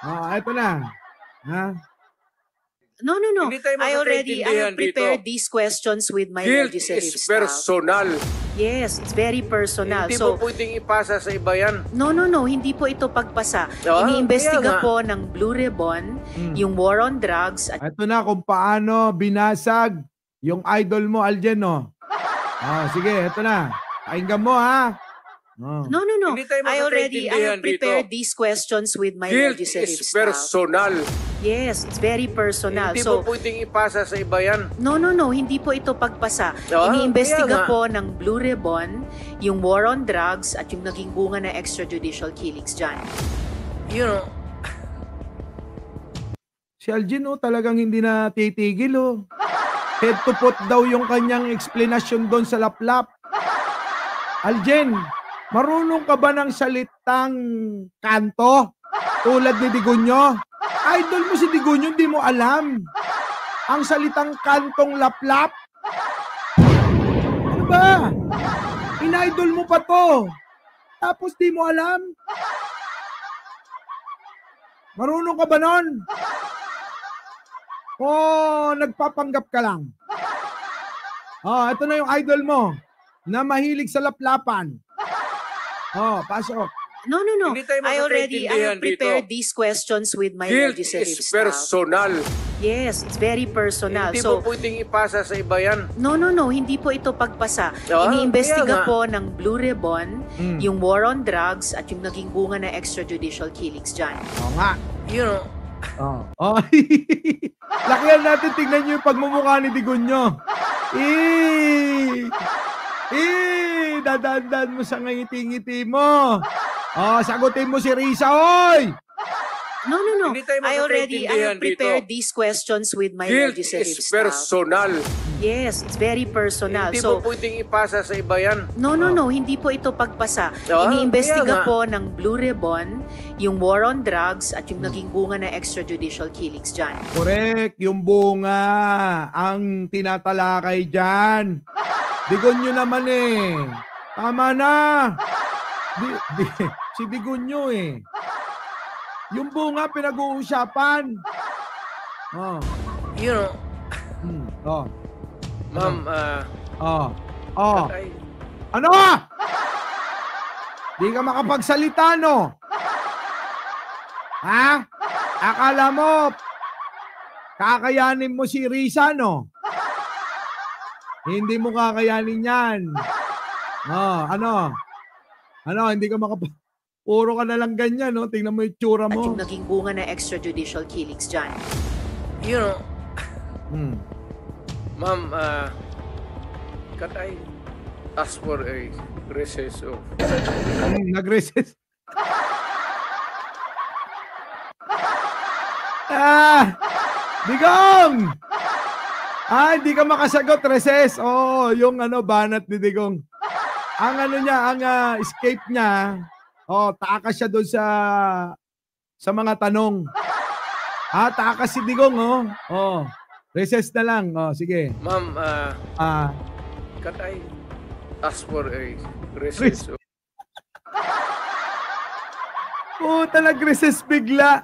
Eto na. Ha? No. Hindi tayo I magkakaintindihan have prepared dito. these questions with my Guilt legislative is staff. personal. Yes, it's very personal. Hindi So, mo pwedeng ipasa sa iba yan. no. Hindi po ito pagpasa. Ah, Iniimbestiga kaya nga. po ng Blue Ribbon yung war on drugs at Eto na kung paano binasag yung idol mo, Aljen, no? Sige, eto na. Pakinggan mo, ha? no. Hindi tayo I magkakaintindihan have prepared dito. these questions with my Guilt legislative is staff. personal. Yes, it's very personal. Hindi So, mo pwedeng ipasa sa iba yan. no. Hindi po ito pagpasa. Ah, Iniimbestiga kaya nga. po ng Blue Ribbon yung war on drugs at yung naging bunga na extrajudicial killings dyan. You know, Si Aljen, talagang hindi na titigil, Head to foot daw yung kanyang explanation doon sa laplap. Aljen, marunong ka ba ng salitang kanto? Tulad ni Digunyo? Idol mo si Digunyo, hindi mo alam. Ang salitang kantong laplap? Ano ba? In-idol mo pa to. Tapos di mo alam? Marunong ka ba nun? Nagpapanggap ka lang. Ito na yung idol mo na mahilig sa laplapan. Pasok. No. Hindi tayo I magkakaintindihan have prepared dito. these questions with my guilt legislative is staff. personal. Yes, it's very personal. Hindi So, mo pwedeng ipasa sa iba yan. no. Hindi po ito pagpasa. Ah, Iniimbestiga kaya nga. po ng Blue Ribbon yung war on drugs at yung naging bunga na extrajudicial killings dyan. Oo nga. You know, Lakihan natin, tignan nyo yung pagmumukha ni Digunyo. Dadaan mo sa ngiti-ngiti mo. Sagutin mo si Risa, oy! No. Hindi tayo I magkakaintindihan have prepared dito. these questions with my guilt legislative is staff. personal. Yes, it's very personal. Hindi So, mo pwedeng ipasa sa iba yan. no. Hindi po ito pagpasa. Ah, Iniimbestiga kaya nga. po ng Blue Ribbon yung war on drugs at yung naging bunga na extrajudicial killings dyan. Correct, yung bunga ang tinatalakay dyan. Digunyo naman Tama na. Si Digunyo Yung bunga pinag-uusapan. You know, ma'am, ay, Ano? Di ka makapagsalita, no? Ha? Akala mo, kakayanin mo si Risa, no? Hindi mo kakayanin yan. Ano, hindi ka Puro ka na lang ganyan, no? Tingnan mo yung tsura At mo. yung naging bunga na extrajudicial killings dyan. you know, Hmm. ma'am, can I ask for a recess of Nag-recess. Digong! Hindi ka makasagot, recess. Yung banat ni Digong. Ang escape niya, takas siya doon sa mga tanong. Takas si Digong, recess na lang. Sige. ma'am, can I ask for a recess of Nag-recess bigla.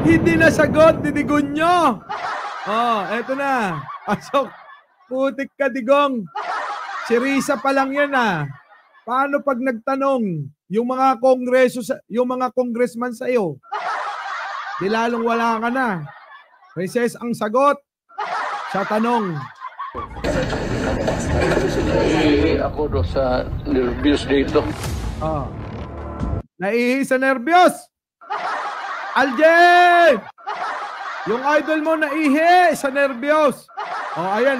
Hindi nasagot ni Digunyo. Eto na. Pasok. Putik ka, Digong. Si Risa pa lang yan, Paano pag nagtanong yung mga yung mga congressman sa iyo? Di lalong wala ka na. Recess ang sagot sa tanong. Ako do sa nervous dito. Naihi sa nervyos. Aljen! Yung idol mo naihi sa nervyos. Ayan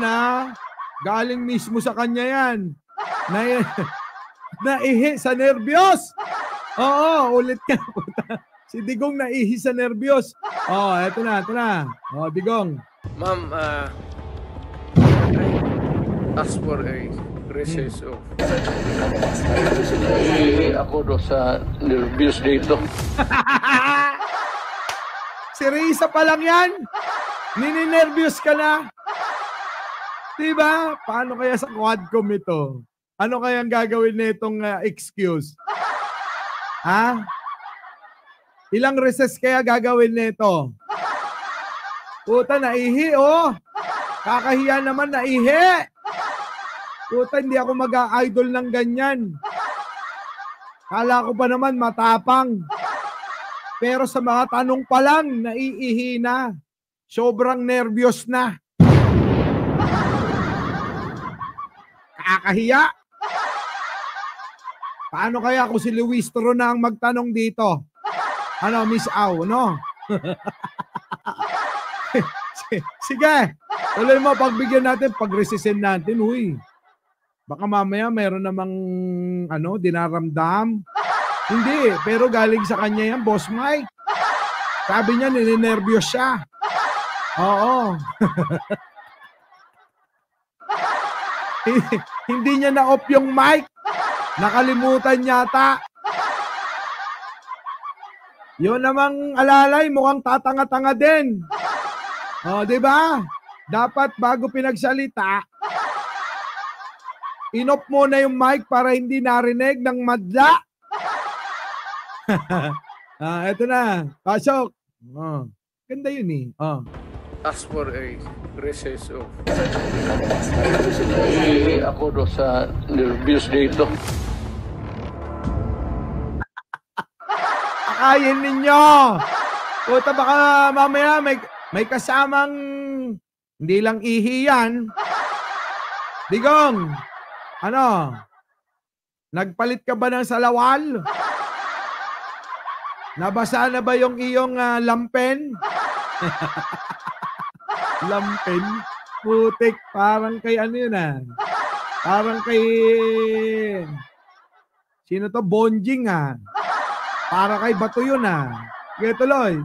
galing mismo sa kanya yan. Naihi sa nervyos. Ulit ka. Si Digong naihi sa nervyos. Eto na. Digong. ma'am, can I ask for a recess of Ako do sa nervous dito. Si Risa pa lang yan. Nininervyos ka na. Diba? Paano kaya sa Quadcom ito? Ano kayang gagawin nitong excuse? Ilang recess kaya gagawin nito? Puta, naihi, oh. Kakahiya naman, naihi. Puta, hindi ako mag-idol ng ganyan. Kala ko pa naman matapang. Pero sa mga tanong pa lang, naiihi na. Sobrang nervyos na. Kakahiya. Paano kaya kung si Luis Toro na ang magtanong dito? Ano, Miss Au, no? Sige, tuloy mo, pagbigyan natin, pag-resissin natin, huy. Baka mamaya mayroon namang, dinaramdam. Hindi, pero galing sa kanya yan, Boss Mike. Sabi niya, ninenervyos siya. Oo. Hindi niya na-off yung mic. Nakalimutan yata. Yun namang alalay, mukhang tatanga-tanga din. O, di ba? Dapat bago pinagsalita, in-off muna yung mic para hindi narinig ng madla. Eto na. Pasok. Ganda yun eh. Ask for a recess of... Ako do sa nervous dito. Akayin ninyo. Puta, baka mamaya may kasamang hindi lang ihi yan. Digong, nagpalit ka ba ng salawal? Nabasa na ba yung iyong lampen? Lampen? Putik, parang kay yun Parang kay... Sino to? Bonjing Para kay Bato yun Sige, tuloy.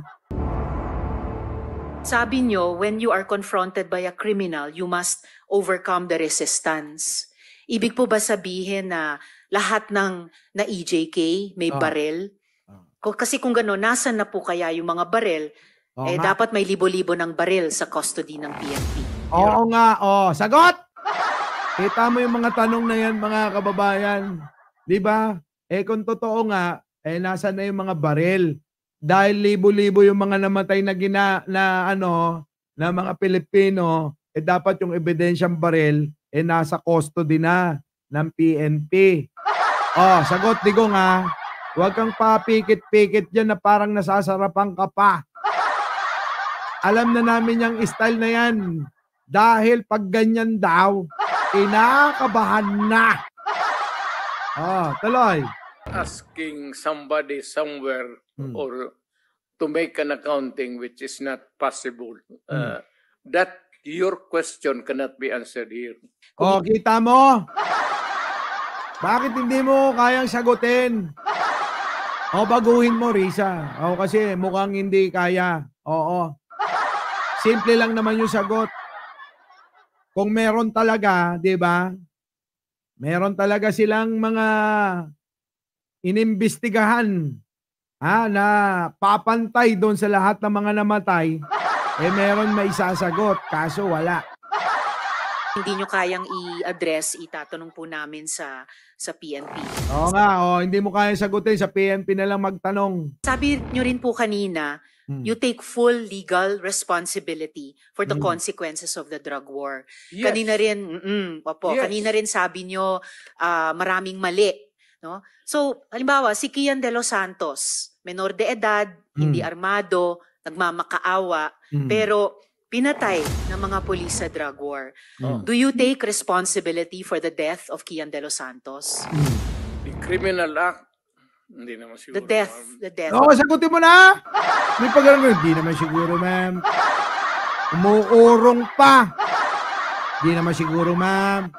Sabi nyo, when you are confronted by a criminal, you must overcome the resistance. Ibig po ba sabihin na lahat ng na EJK may barel? Kasi kung gano'n, nasan na po kaya yung mga barel? Dapat may libo-libo ng barel sa custody ng PNP. Oo nga, sagot! Kita mo yung mga tanong na yan, mga kababayan. Di ba? Kung totoo nga, nasan na yung mga barel? Dahil libo-libo yung mga namatay na na mga Pilipino, dapat yung ebidensyang barel nasa custody na ng PNP. Sagot, Digong Huwag kang papikit-pikit dyan na parang nasasarapan ka pa. Alam na namin yung style na yan. Dahil pag ganyan daw, inakabahan na. Tuloy. Asking somebody somewhere or to make an accounting which is not possible. That your question cannot be answered here. Kita mo? Bakit hindi mo kayang sagutin? Baguhin mo, Risa. Kasi mukhang hindi kaya. Simple lang naman yung sagot. Kung meron talaga, di ba? Meron talaga silang mga inimbestigahan na papantay doon sa lahat ng mga namatay, meron maisasagot. Kaso wala. Hindi nyo kayang i-address, itatanong po namin sa PNP. Oo nga, hindi mo kayang sagutin, sa PNP na lang magtanong. Sabi nyo rin po kanina, you take full legal responsibility for the consequences of the drug war. Yes. Kanina rin, kanina rin sabi nyo, maraming mali. No? So, halimbawa, si Kian De Los Santos, menor de edad, hindi armado, nagmamakaawa, pero pinatay ng mga pulis sa drug war. Do you take responsibility for the death of Kian De Los Santos? The criminal act, hindi naman siguro. The death. Sagutin mo na! Hindi naman siguro, ma'am. Umuurong pa. Hindi naman siguro, ma'am.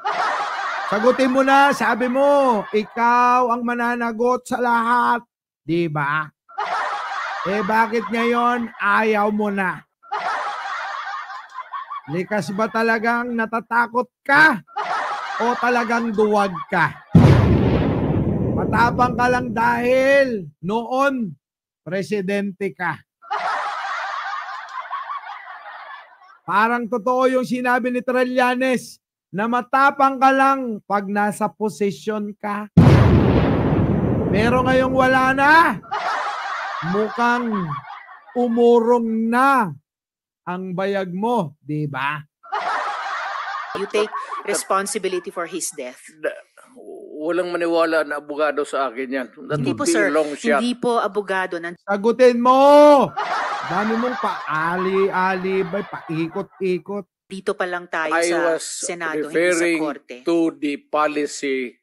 Sagutin mo na, sabi mo, ikaw ang mananagot sa lahat. Di ba? Bakit ngayon ayaw mo na? Likas ba talagang natatakot ka? O talagang duwag ka? Matapang ka lang dahil noon, presidente ka. Parang totoo yung sinabi ni Trillanes na matapang ka lang pag nasa posisyon ka. Pero ngayong wala na. mukhang umurong na ang bayag mo, di ba? You take responsibility for his death. Walang maniwala na abogado sa akin yan. That Hindi would po, be sir. a long shot. Hindi po abogado. Sagutin mo! Dami mong paali-alibay, paikot-ikot. Dito pa lang tayo I sa was Senado, hindi sa referring Korte. to the policy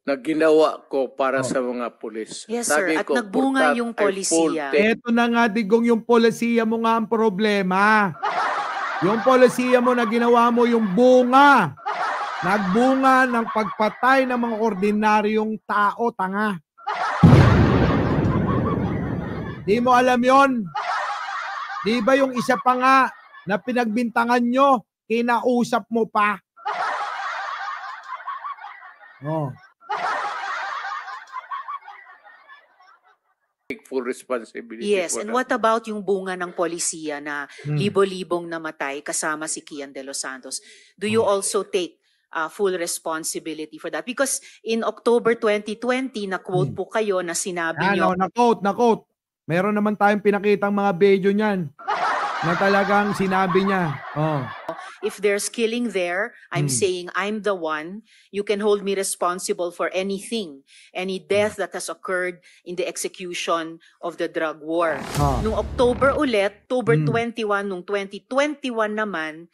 na ginawa ko para sa mga pulis. Yes, sir. At nagbunga yung polisiya. Eto na nga, Digong, yung polisiya mo nga ang problema. Yung polisiya mo na ginawa mo yung bunga. Nagbunga ng pagpatay ng mga ordinaryong tao, tanga. Di mo alam yon? Di ba yung isa pa nga na pinagbintangan nyo, kinausap mo pa? Oh. Take full responsibility Yes, for and that. what about yung bunga ng polisiya na libo-libong namatay kasama si Kian De Los Santos? Do you also take full responsibility for that? Because in October 2020, na-quote po kayo na sinabi nyo, Na-quote. Meron naman tayong pinakitang mga video niyan na talagang sinabi niya. Oh. if there's killing there, I'm saying I'm the one. You can hold me responsible for anything, any death that has occurred in the execution of the drug war. Nung October ulit, October 21, nung 2021 naman,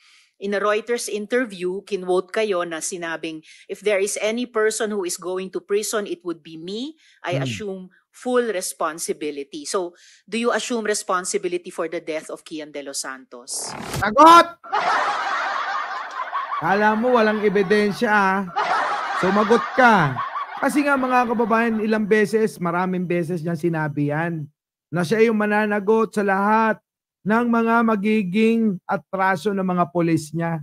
in a Reuters interview, kinwote kayo na sinabing, if there is any person who is going to prison, it would be me. I assume full responsibility. So, do you assume responsibility for the death of Kian De Los Santos? Sagot! Kala mo walang ebidensya, ah. Sumagot ka. Kasi nga mga kababayan, ilang beses, maraming beses niya sinabi yan, na siya yung mananagot sa lahat ng mga magiging atraso ng mga pulis niya.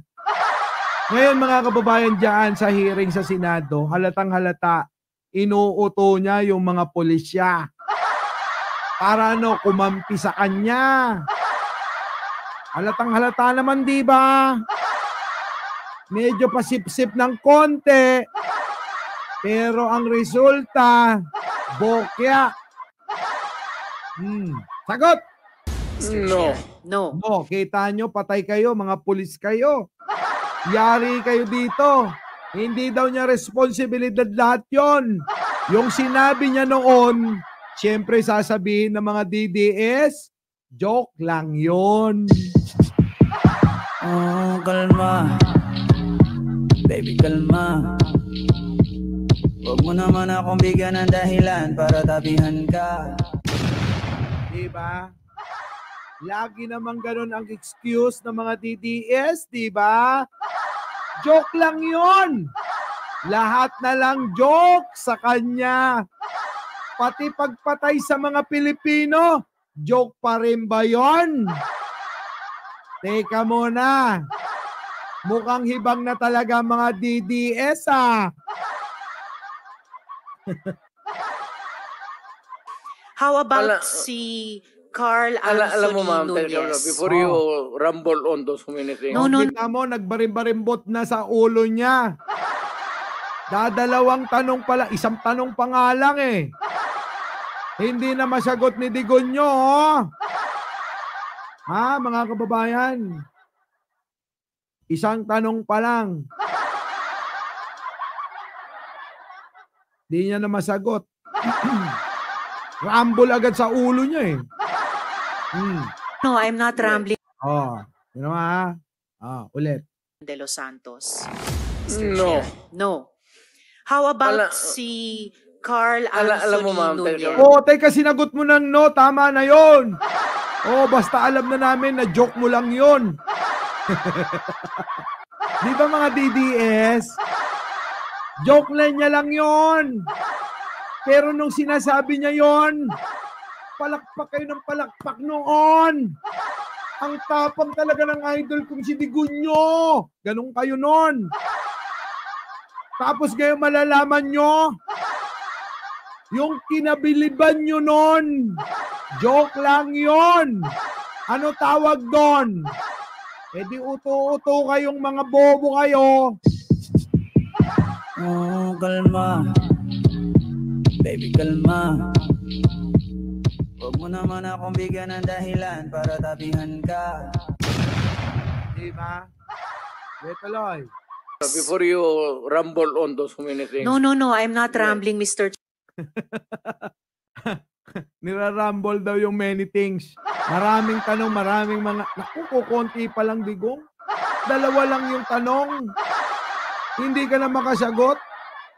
Ngayon mga kababayan dyan sa hearing sa Senado, halatang halata, inuuto niya yung mga pulisya para kumampi sa kanya. Halatang halata naman, di ba? Medyo pasip-sip ng konti, pero ang resulta, bokya. Sagot! No. No. No, kita nyo, patay kayo, mga pulis kayo. Yari kayo dito. Hindi daw niya responsibilidad lahat yon. Yung sinabi niya noon, siyempre sasabihin ng mga DDS, joke lang yon. Oh, kalma. Baby, kalma. Huwag mo naman akong bigyan ng dahilan para tabihan ka. Diba? Lagi naman ganun ang excuse ng mga DDS, diba? Joke lang yon. Lahat na lang joke sa kanya. Pati pagpatay sa mga Pilipino, joke pa rin ba yon? Teka muna. Mukhang hibang na talaga mga DDS, ah. How about si Carl Alam mo, ma'am, Nunez? before you rumble on those many things. No. Kita mo, nagbarim-barimbot na sa ulo niya. Dadalawang tanong pala, isang tanong pa nga lang eh. Hindi na masagot ni Digonyo, oh. Ha, mga kababayan? Isang tanong pa lang. Hindi niya na masagot. Rumble agad sa ulo niya eh. No, I'm not rambling. Oh, yun naman ha. Ulit. De Los Santos. No. No. How about si Carl alam mo, ma'am, Nunez? Oh, teka, sinagot mo ng no, tama na yon. Oh, basta alam na namin na joke mo lang yon. Di ba mga DDS? Joke lang niya lang yon. Pero nung sinasabi niya yon, palakpak kayo ng palakpak noon. Ang tapang talaga ng idol kong si Digonyo. Ganun kayo noon. Tapos ngayon malalaman nyo, yung kinabiliban nyo noon, joke lang yon. Ano tawag doon? E di uto-uto kayong mga bobo kayo. Oh, kalma. Baby, kalma. Huwag mo naman akong bigyan ng dahilan para tabihan ka. Di ba? Tuloy. Before you rumble on those many things. No, I'm not rambling, Mr. Nirarumble daw yung many things. Maraming tanong, maraming mga... Naku, kukunti pa lang, Digong. Dalawa lang yung tanong. Hindi ka na makasagot.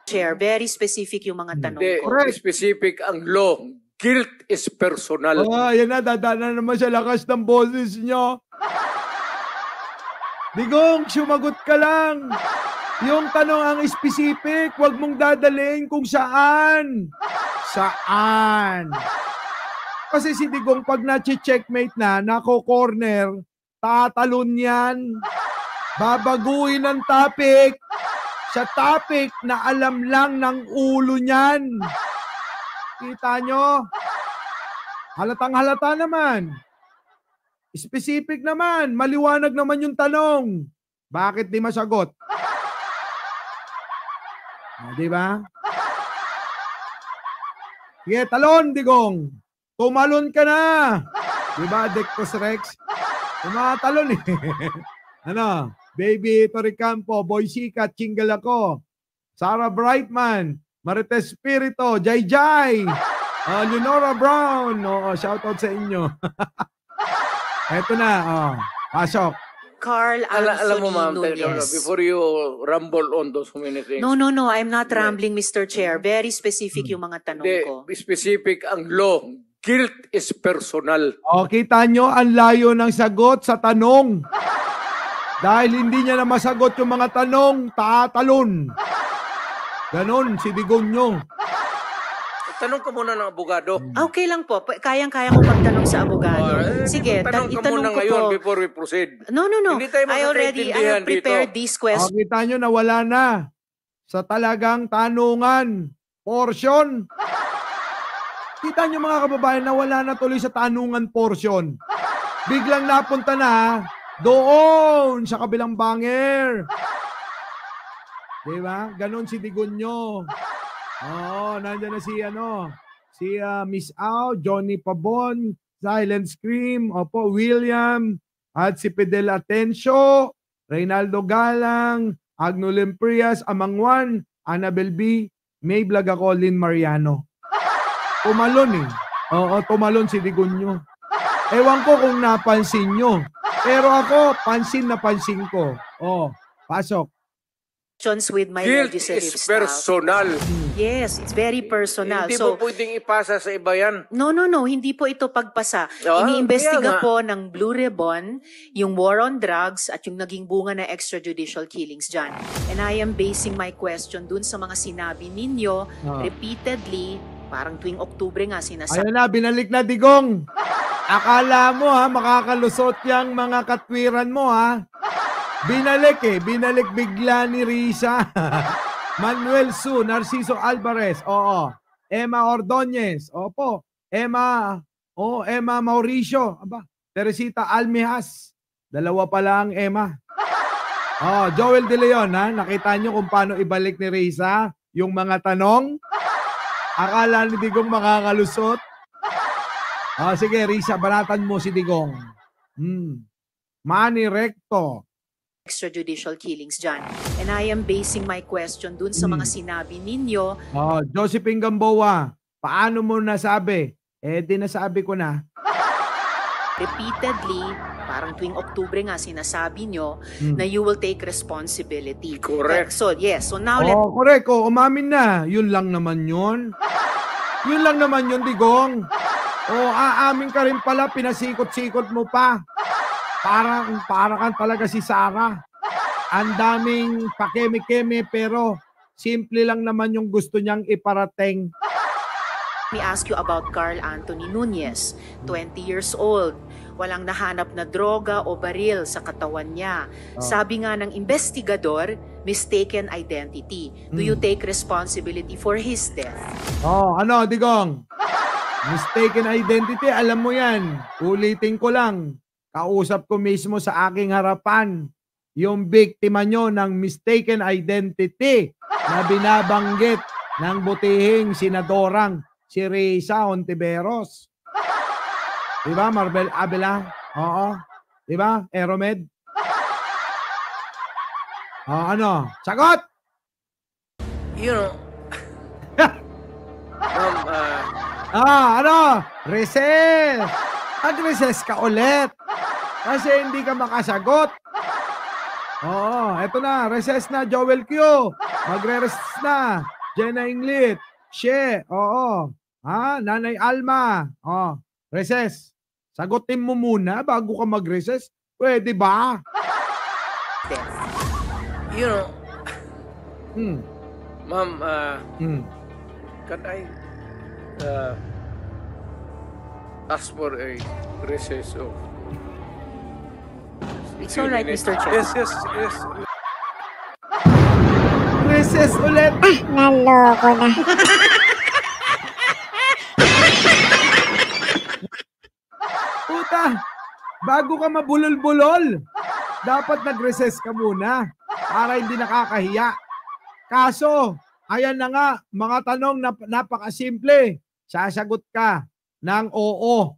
Chair. Very specific yung mga tanong Hindi, ko. specific ang law. Guilt is personal. Yan na, dadaan naman sa lakas ng boses nyo. Digong, sumagot ka lang. Yung tanong ang specific, huwag mong dadalhin kung saan. Saan? Kasi si Digong, pag na-checkmate na, nako-corner, tatalon yan. Babaguhin ang topic sa topic na alam lang ng ulo niyan. Kita nyo? Halatang halata naman. Specific naman. Maliwanag naman yung tanong. Bakit di masagot? Di ba? Sige, talon, Digong. Tumalon ka na. Di ba, Dectus Rex? Tumatalon eh. Ano? Baby Toricampo, Boy Sikat, Chingal ako. Sarah Brightman, Marites Espirito, Jai Jai, Leonora Brown. Shoutout sa inyo. Eto na, pasok. Carl Anthony Alam mo, ma'am, Nunez. before you rumble on those many things. No, I'm not rambling, Mr. Chair. Very specific yung mga tanong ko. Specific ang law. Guilt is personal. Kita nyo, ang layo ng sagot sa tanong. Dahil hindi niya na masagot yung mga tanong, tatalon. Ganon, si Digong nyo. Tanong ka muna ng abogado. Okay lang po. Kayang-kaya ko magtanong sa abogado. Sige, tanong ka itanong muna ko ngayon po. before we proceed. No. Hindi tayo I magkakaintindihan have prepared dito. these questions. Kita nyo na wala na sa talagang tanungan portion. Kita nyo mga kababayan na wala na tuloy sa tanungan portion. Biglang napunta na doon sa kabilang banger. Diba? Ganon si Digong nyo. Nandiyan na si Miss Au, Johnny Pabon, Silent Scream, William, at si Fidel Atencio, Reynaldo Galang, Agno Limprias, Amangwan, Annabel B, May Vlog ako, Lynn Mariano. Tumalon eh. Tumalon si Digong nyo. Ewan ko kung napansin nyo. Pero ako, pansin na pansin ko. Pasok. With my Guilt legislative is staff. personal. Yes, it's very personal. Hindi mo pwedeng ipasa sa iba yan. No. Hindi po ito pagpasa. Kaya Iniimbestiga nga. po ng Blue Ribbon yung war on drugs at yung naging bunga na extrajudicial killings dyan. And I am basing my question dun sa mga sinabi ninyo repeatedly, parang tuwing Oktubre nga sinasabi. Ayun na, binalik na Digong. Akala mo makakalusot yung mga katwiran mo Binalik bigla ni Risa. Manuel Su, Narciso Alvarez, Emma Ordonez, Emma Mauricio, Teresita Almehas, dalawa pa lang Emma. Joel De Leon, nakita nyo kung paano ibalik ni Risa yung mga tanong? Akala ni Digong makakalusot? Sige, Risa, banatan mo si Digong. Manny Recto. Extrajudicial killings dyan. And I am basing my question dun sa mga sinabi ninyo. Josephine Gamboa, paano mo nasabi? Di nasabi ko na. Repeatedly, parang tuwing Oktubre nga sinasabi nyo na you will take responsibility. Correct. So now Correct. Umamin na. Yun lang naman yun. Yun lang naman yun, Digong. Aamin ka rin pala, pinasikot-sikot mo pa. Para kang talaga si Sarah. Ang daming pakeme-keme pero simple lang naman yung gusto niyang iparating. Let me ask you about Carl Anthony Nunez, 20 years old. Walang nahanap na droga o baril sa katawan niya. Sabi nga ng investigador, mistaken identity. Do you take responsibility for his death? Digong? Mistaken identity, alam mo yan. Ulitin ko lang. Kausap ko mismo sa aking harapan yung biktima nyo ng mistaken identity na binabanggit ng butihing senadorang si Risa Hontiveros. Diba, Marbel Abela? Oo. Diba, Aeromed? Ano? Sagot! You know, ano? Recess! Mag-recess ka ulit. Kasi hindi ka makasagot. Oo, eto na. Recess na, Joel Q. Magre-recess na. Jenna Inglit. She. Oo. Nanay Alma. Recess. Sagutin mo muna bago ka mag-recess. Pwede ba? you know, ma'am, can I ask for a recess of It's all right, Mr. Chair. Yes. Recess ulit. Naloko na. Puta, bago ka mabulol-bulol, dapat nag-recess ka muna para hindi nakakahiya. Kaso, ayan na nga, mga tanong na napakasimple. Sasagot ka ng oo.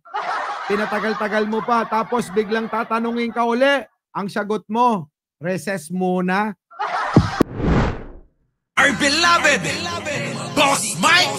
Pinatagal-tagal mo pa, tapos biglang tatanungin ka uli. Ang sagot mo, recess muna. Our beloved Boss Mike